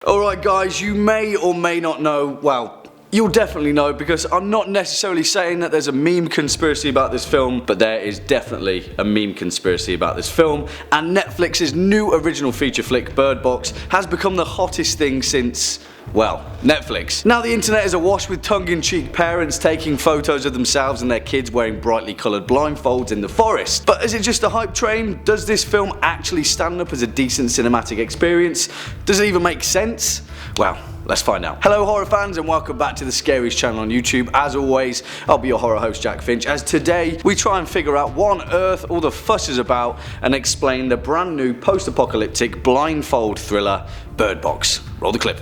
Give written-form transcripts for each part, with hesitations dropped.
Alright guys, you may or may not know, well, you'll definitely know because I'm not necessarily saying that there's a meme conspiracy about this film, but there is definitely a meme conspiracy about this film, and Netflix's new original feature flick, Bird Box, has become the hottest thing since, well, Netflix. Now the internet is awash with tongue-in-cheek parents taking photos of themselves and their kids wearing brightly coloured blindfolds in the forest. But is it just a hype train? Does this film actually stand up as a decent cinematic experience? Does it even make sense? Well, let's find out. Hello horror fans and welcome back to the Scaries channel on YouTube. As always, I'll be your horror host Jack Finch, as today we try and figure out what on earth all the fuss is about and explain the brand new post-apocalyptic blindfold thriller Bird Box. Roll the clip.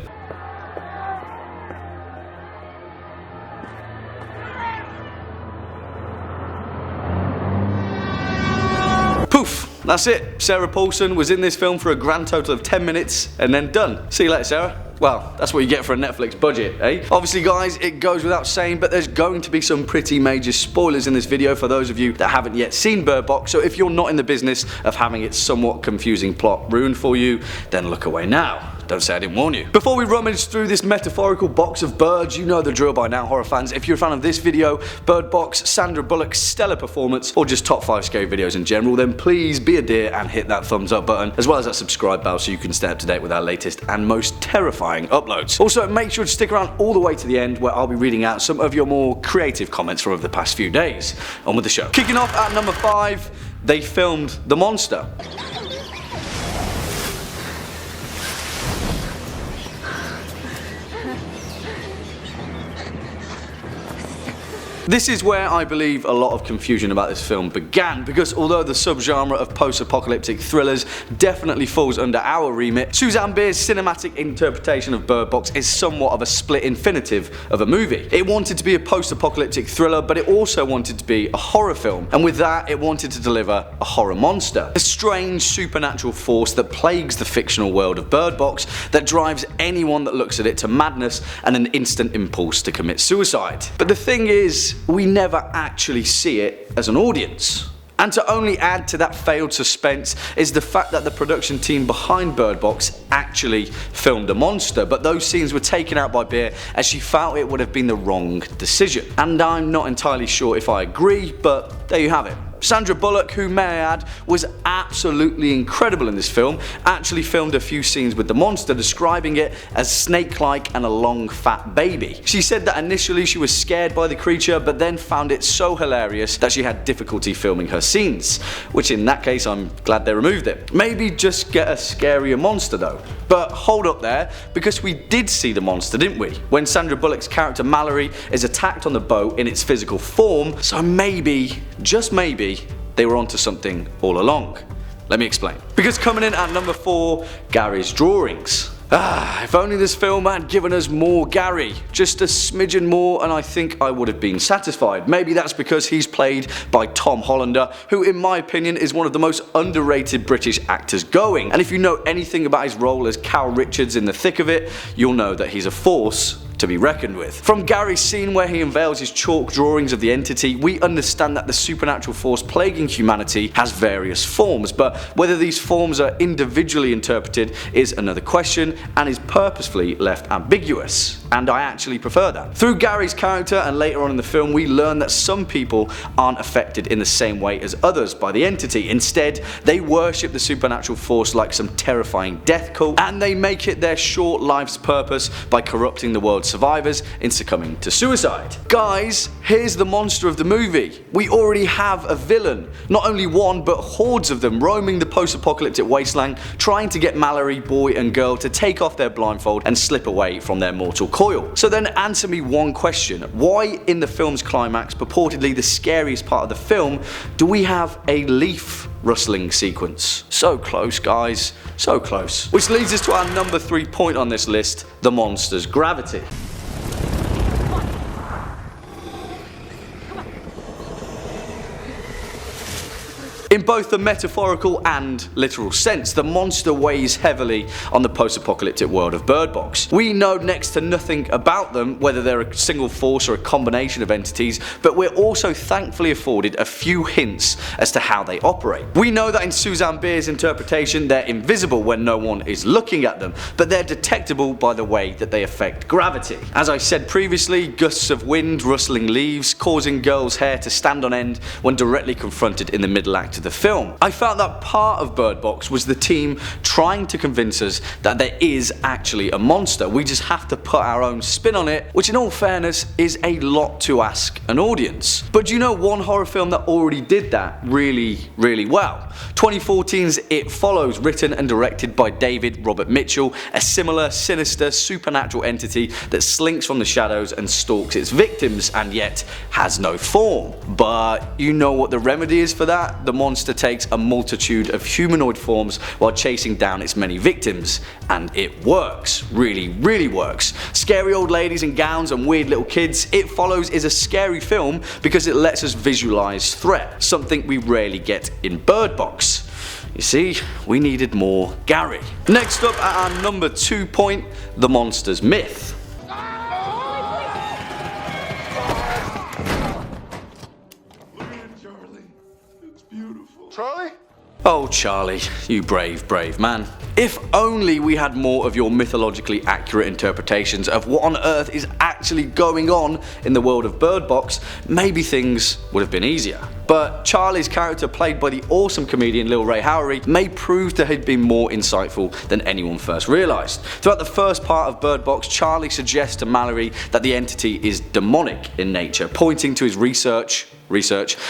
Poof! That's it. Sarah Paulson was in this film for a grand total of 10 minutes and then done. See you later, Sarah. Well, that's what you get for a Netflix budget, eh? Obviously guys, it goes without saying, but there's going to be some pretty major spoilers in this video for those of you that haven't yet seen Bird Box, so if you're not in the business of having its somewhat confusing plot ruined for you, then look away now. Don't say I didn't warn you. Before we rummage through this metaphorical box of birds, you know the drill by now, horror fans. If you're a fan of this video, Bird Box, Sandra Bullock's stellar performance, or just top 5 scary videos in general, then please be a dear and hit that thumbs up button, as well as that subscribe bell so you can stay up to date with our latest and most terrifying uploads. Also, make sure to stick around all the way to the end, where I'll be reading out some of your more creative comments from over the past few days. On with the show. Kicking off at number 5, they filmed the monster. This is where I believe a lot of confusion about this film began, because although the subgenre of post-apocalyptic thrillers definitely falls under our remit, Suzanne Bier's cinematic interpretation of Bird Box is somewhat of a split infinitive of a movie. It wanted to be a post-apocalyptic thriller, but it also wanted to be a horror film, and with that it wanted to deliver a horror monster. A strange supernatural force that plagues the fictional world of Bird Box that drives anyone that looks at it to madness and an instant impulse to commit suicide. But the thing is, we never actually see it as an audience. And to only add to that failed suspense is the fact that the production team behind Bird Box actually filmed a monster, but those scenes were taken out by Bier as she felt it would have been the wrong decision. And I'm not entirely sure if I agree, but there you have it. Sandra Bullock, who may I add was absolutely incredible in this film, actually filmed a few scenes with the monster, describing it as snake-like and a long fat baby. She said that initially she was scared by the creature, but then found it so hilarious that she had difficulty filming her scenes, which in that case I'm glad they removed it. Maybe just get a scarier monster though. But hold up there, because we did see the monster, didn't we? When Sandra Bullock's character Mallory is attacked on the boat in its physical form, so maybe, just maybe, they were onto something all along. Let me explain. Because coming in at number 4, Garrys Drawings. If only this film had given us more Garry, just a smidgen more, and I think I would have been satisfied. Maybe that's because he's played by Tom Hollander, who in my opinion is one of the most underrated British actors going, and if you know anything about his role as Cal Richards in The Thick of It, you'll know that he's a force to be reckoned with. From Gary's scene where he unveils his chalk drawings of the entity, we understand that the supernatural force plaguing humanity has various forms, but whether these forms are individually interpreted is another question and is purposefully left ambiguous. And I actually prefer that. Through Gary's character and later on in the film, we learn that some people aren't affected in the same way as others by the entity. Instead, they worship the supernatural force like some terrifying death cult, and they make it their short life's purpose by corrupting the world's survivors in succumbing to suicide. Guys, here's the monster of the movie. We already have a villain. Not only one, but hordes of them roaming the post-apocalyptic wasteland, trying to get Mallory, boy and girl to take off their blindfold and slip away from their mortal coil. So then answer me one question. Why in the film's climax, purportedly the scariest part of the film, do we have a leaf rustling sequence? So close guys, so close. Which leads us to our number 3 point on this list, the monster's gravity. In both the metaphorical and literal sense. The monster weighs heavily on the post-apocalyptic world of Bird Box. We know next to nothing about them, whether they're a single force or a combination of entities, but we're also thankfully afforded a few hints as to how they operate. We know that in Suzanne Bier's interpretation they're invisible when no one is looking at them, but they're detectable by the way that they affect gravity. As I said previously, gusts of wind, rustling leaves, causing girls' hair to stand on end when directly confronted in the middle act of the film. I felt that part of Bird Box was the team trying to convince us that there is actually a monster. We just have to put our own spin on it, which in all fairness is a lot to ask an audience. But do you know one horror film that already did that really well? 2014's It Follows, written and directed by David Robert Mitchell, a similar, sinister, supernatural entity that slinks from the shadows and stalks its victims and yet has no form. But you know what the remedy is for that? The monster takes a multitude of humanoid forms while chasing down its many victims, and it works. Really works. Scary old ladies in gowns and weird little kids, It Follows is a scary film because it lets us visualize threat, something we rarely get in Bird Box. You see, we needed more Garry. Next up at our number 2 point, the monster's myth. Charlie? Oh Charlie, you brave man. If only we had more of your mythologically accurate interpretations of what on earth is actually going on in the world of Bird Box, maybe things would have been easier. But Charlie's character, played by the awesome comedian Lil Ray Howery, may prove to have been more insightful than anyone first realised. Throughout the first part of Bird Box, Charlie suggests to Mallory that the entity is demonic in nature, pointing to his research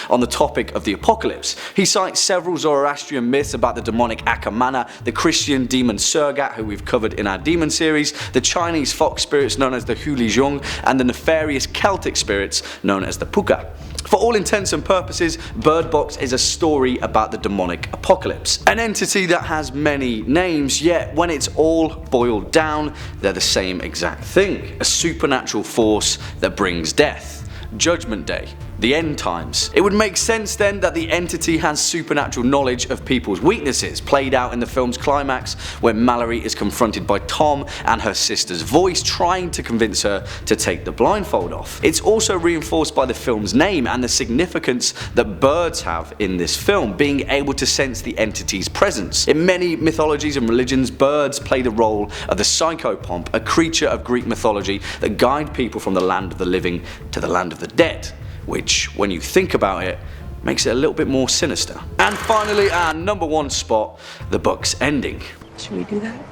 on the topic of the apocalypse. He cites several Zoroastrian myths about the demonic Akamana, the Christian demon Surgat, who we've covered in our demon series, the Chinese fox spirits known as the Hulijong, and the nefarious Celtic spirits known as the Puka. For all intents and purposes, Bird Box is a story about the demonic apocalypse. An entity that has many names, yet when it's all boiled down, they're the same exact thing. A supernatural force that brings death. Judgment Day, the end times. It would make sense then that the entity has supernatural knowledge of people's weaknesses, played out in the film's climax when Mallory is confronted by Tom and her sister's voice trying to convince her to take the blindfold off. It's also reinforced by the film's name and the significance that birds have in this film, being able to sense the entity's presence. In many mythologies and religions, birds play the role of the psychopomp, a creature of Greek mythology that guide people from the land of the living to the land of the dead, which, when you think about it, makes it a little bit more sinister. And finally, our number 1 spot, the book's ending. Should we do that?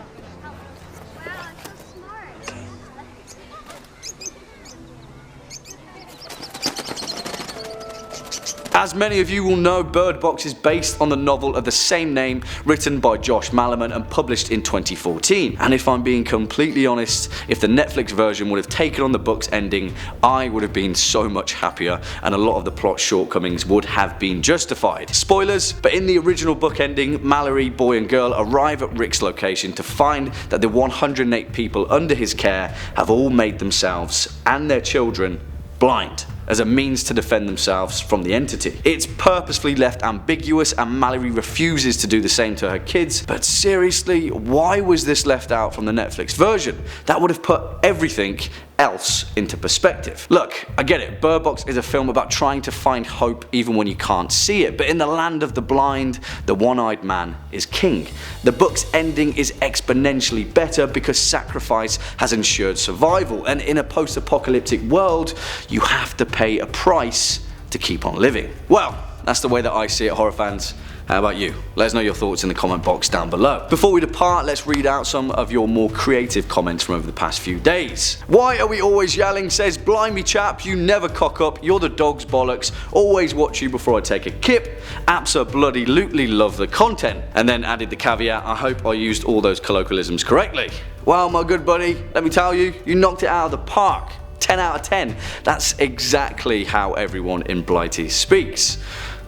As many of you will know, Bird Box is based on the novel of the same name written by Josh Malerman and published in 2014. And if I'm being completely honest, if the Netflix version would have taken on the book's ending, I would have been so much happier and a lot of the plot shortcomings would have been justified. Spoilers, but in the original book ending, Mallory, boy and girl arrive at Rick's location to find that the 108 people under his care have all made themselves and their children blind, as a means to defend themselves from the entity. It's purposefully left ambiguous and Mallory refuses to do the same to her kids, but seriously, why was this left out from the Netflix version? That would have put everything else into perspective. Look, I get it, Bird Box is a film about trying to find hope even when you can't see it, but in the land of the blind, the one-eyed man is king. The book's ending is exponentially better because sacrifice has ensured survival, and in a post-apocalyptic world, you have to pay a price to keep on living. Well, that's the way that I see it, horror fans. How about you? Let us know your thoughts in the comment box down below. Before we depart, let's read out some of your more creative comments from over the past few days. Why are we always yelling? Says, blimey chap, you never cock up, you're the dog's bollocks, always watch you before I take a kip, abso-bloody-lutely love the content. And then added the caveat, I hope I used all those colloquialisms correctly. Well, my good buddy, let me tell you, you knocked it out of the park. 10 out of 10. That's exactly how everyone in Blighty speaks.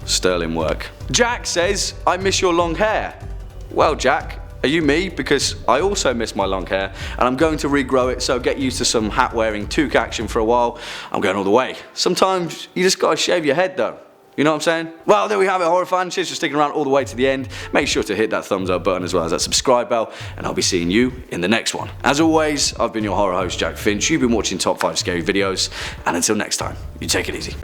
Sterling work. Jack says, I miss your long hair. Well, Jack, are you me? Because I also miss my long hair and I'm going to regrow it, so get used to some hat wearing toque action for a while. I'm going all the way. Sometimes you just gotta shave your head though. You know what I'm saying? Well, there we have it, horror fans. Cheers for sticking around all the way to the end. Make sure to hit that thumbs up button as well as that subscribe bell, and I'll be seeing you in the next one. As always, I've been your horror host, Jack Finch. You've been watching Top 5 Scary Videos, and until next time, you take it easy.